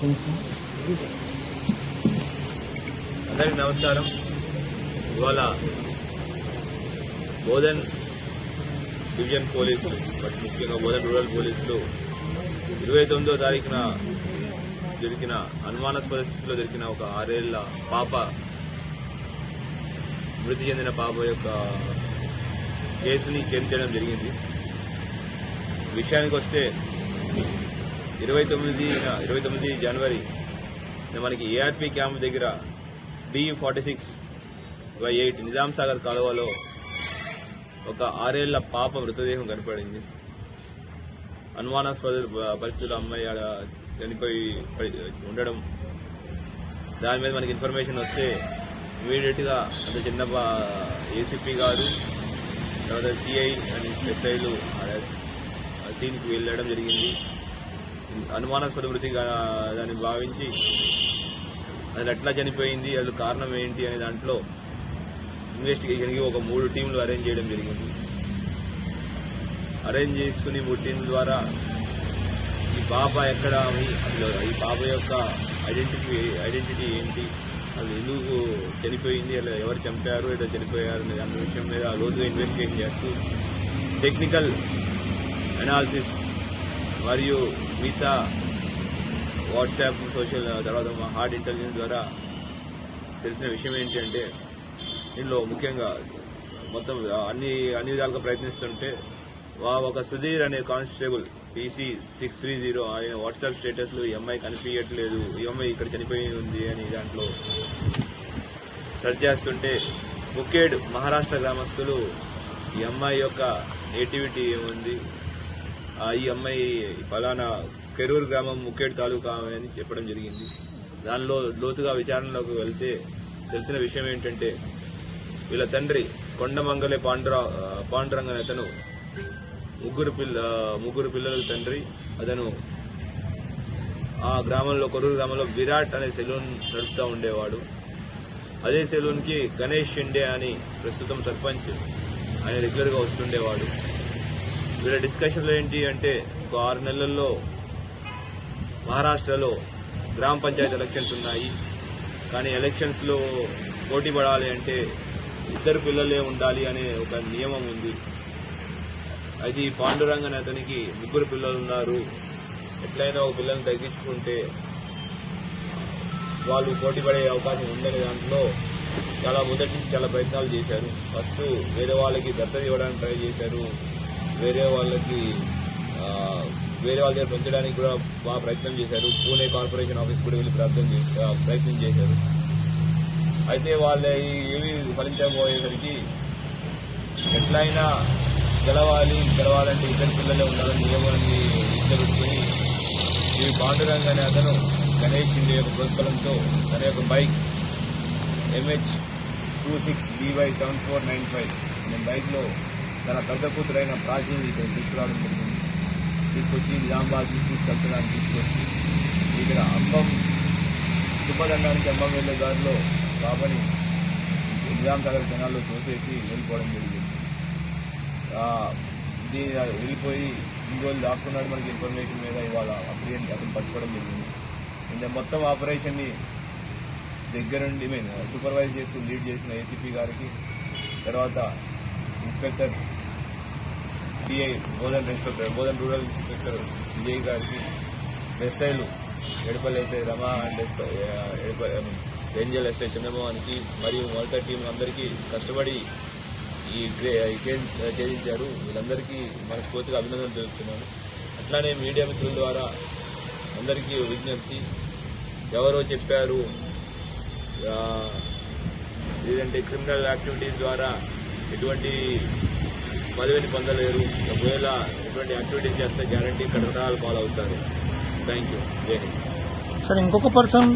అందరికీ నమస్కారం. ఇవాళ బోధన్ డివిజన్ పోలీసులు, ముఖ్యంగా బోధన్ రూరల్ పోలీసులు 29వ తారీఖున దొరికిన అనుమానాస్పద స్థితిలో దొరికిన ఒక 6 ఏళ్ల పాప, మృతి చెందిన పాప యొక్క కేసుని ఛేదించడం జరిగింది. విషయానికి వస్తే 29 జనవరి మనకి ఏఆర్పీ క్యాంప్ దగ్గర B46/8 నిజాం సాగర్ కాలువలో ఒక 6 ఏళ్ల పాప మృతదేహం కనపడింది. అనుమానాస్పద పరిస్థితుల్లో అమ్మాయి చనిపోయి ఉండడం, దాని మీద మనకి ఇన్ఫర్మేషన్ వస్తే ఇమీడియట్ గా అంత చిన్న ఏసీపీ గారు, తర్వాత సిఐ అండ్ ఎస్ఐలు సీన్కి వెళ్ళడం జరిగింది. అనుమానాస్పద మృతిగా దాన్ని భావించి అది ఎట్లా చనిపోయింది, అది కారణం ఏంటి అనే దాంట్లో ఇన్వెస్టిగేషన్కి ఒక 3 టీంలు అరేంజ్ చేయడం జరిగింది. అరేంజ్ చేసుకుని 3 టీంల ద్వారా ఈ పాప ఎక్కడ, ఈ పాప యొక్క ఐడెంటిటీ ఏంటి, అది ఎందుకు చనిపోయింది, అలా ఎవరు చంపారు, ఎలా చనిపోయారు అనే దాని విషయం మీద లోతుగా ఇన్వెస్టిగేషన్ చేస్తూ టెక్నికల్ అనాలిసిస్ మరియు మిగతా వాట్సాప్, సోషల్, తర్వాత హార్డ్ ఇంటెలిజెన్స్ ద్వారా తెలిసిన విషయం ఏంటంటే, దీనిలో ముఖ్యంగా మొత్తం అన్ని విధాలుగా ప్రయత్నిస్తుంటే ఒక సుధీర్ అనే కానిస్టేబుల్ PC630 ఆయన వాట్సాప్ స్టేటస్లు ఈ అమ్మాయి కనిపించట్లేదు, ఈ అమ్మాయి ఇక్కడ చనిపోయి ఉంది అని దాంట్లో సెర్చ్ చేస్తుంటే ముఖేడ్ మహారాష్ట్ర గ్రామస్తులు ఈ అమ్మాయి యొక్క నేటివిటీ ఏముంది, ఈ అమ్మాయి ఫలానా కెరూర్ గ్రామం ముఖేడ్ తాలూకా అని చెప్పడం జరిగింది. దానిలో లోతుగా విచారణలోకి వెళ్తే తెలిసిన విషయం ఏంటంటే, వీళ్ళ తండ్రి కొండమంగళే పాండురంగన్ అతను ముగ్గురు పిల్లల తండ్రి. అతను ఆ గ్రామంలో, కొరూరు గ్రామంలో విరాట్ అనే సెలూన్ నడుపుతూ ఉండేవాడు. అదే సెలూన్ కి గణేష్ షిండే అని ప్రస్తుతం సర్పంచ్, ఆయన రెగ్యులర్ గా వస్తుండేవాడు. వీళ్ళ డిస్కషన్లో ఏంటి అంటే, ఒక 6 నెలల్లో మహారాష్ట్రలో గ్రామ పంచాయతీ ఎలక్షన్స్ ఉన్నాయి, కానీ ఎలక్షన్స్ లో పోటీ పడాలి అంటే 2 పిల్లలే ఉండాలి అనే ఒక నియమం ఉంది. అయితే ఈ పాండురంగన్ అతనికి 3 పిల్లలు ఉన్నారు. ఎట్లయినా ఒక పిల్లల్ని తగ్గించుకుంటే వాళ్ళు పోటీ పడే అవకాశం ఉందనే దాంట్లో మొదటి నుంచి చాలా ప్రయత్నాలు చేశారు. ఫస్ట్ వేరే వాళ్ళకి దత్తత ఇవ్వడానికి ట్రై చేశారు, వేరే వాళ్ళ దగ్గర పెంచడానికి కూడా బాగా ప్రయత్నం చేశారు. పూణే కార్పొరేషన్ ఆఫీస్ కూడా వెళ్ళి ప్రయత్నం చేశారు. అయితే వాళ్ళ ఏవి ఫలించకపోయేసరికి ఎట్లయినా గెలవాలంటే 2 పిల్లలే ఉండాలని నియమాన్ని పెట్టుకుని ఈ పాండురంగ అనే అతను గణేష్ షిండే యొక్క ప్రోత్సాహంతో తన యొక్క బైక్ MH26BY7495 అనే బైక్లో తన పెద్ద కూతురైన ప్రాచీని తీసుకురావడం జరిగింది. తీసుకొచ్చి నిజామాబాద్ తీసుకెళ్తున్నాను. తీసుకొచ్చి ఇక్కడ అంబం తుప్పదండానికి అంబం వెళ్లే దారిలో బాబాని నిజాం సాగర్ కెనాల్లో తోసేసి వెళ్ళిపోవడం జరిగింది. వెళ్ళిపోయి ఇంకోళ్ళు దాక్కున్నాడు మనకి ఇన్ఫర్మేషన్ మీద ఇవాళ అతను పట్టుకోవడం జరిగింది. ఇంకా మొత్తం ఆపరేషన్ని దగ్గరుండి సూపర్వైజ్ చేస్తూ లీడ్ చేసిన ఏసీపీ గారికి, తర్వాత inspector CI Bodhan rural inspector Vijay గారికి, ఎస్ఐలు Yedapally SI Rama and Angel SI చంద్రమోహన్కి మరియు మొదట టీం అందరికీ కష్టపడి ఈ కేసు ఛేదించారు. వీళ్ళందరికీ మనస్ఫూర్తిగా అభినందనలు తెలుపుతున్నాను. అట్లానే మీడియా మిత్రుల ద్వారా అందరికీ విజ్ఞప్తి, ఎవరో చెప్పారు లేదంటే క్రిమినల్ యాక్టివిటీస్ ద్వారా ఎటువంటి పదవిని పొందలేరు, ఒకవేళ ఎటువంటి యాక్టివిటీస్ చేస్తే గ్యారంటీ కటకటాలు ఫాలో అవుతారు. Thank you. జై హింద్. సార్ ఇంకొక పర్సన్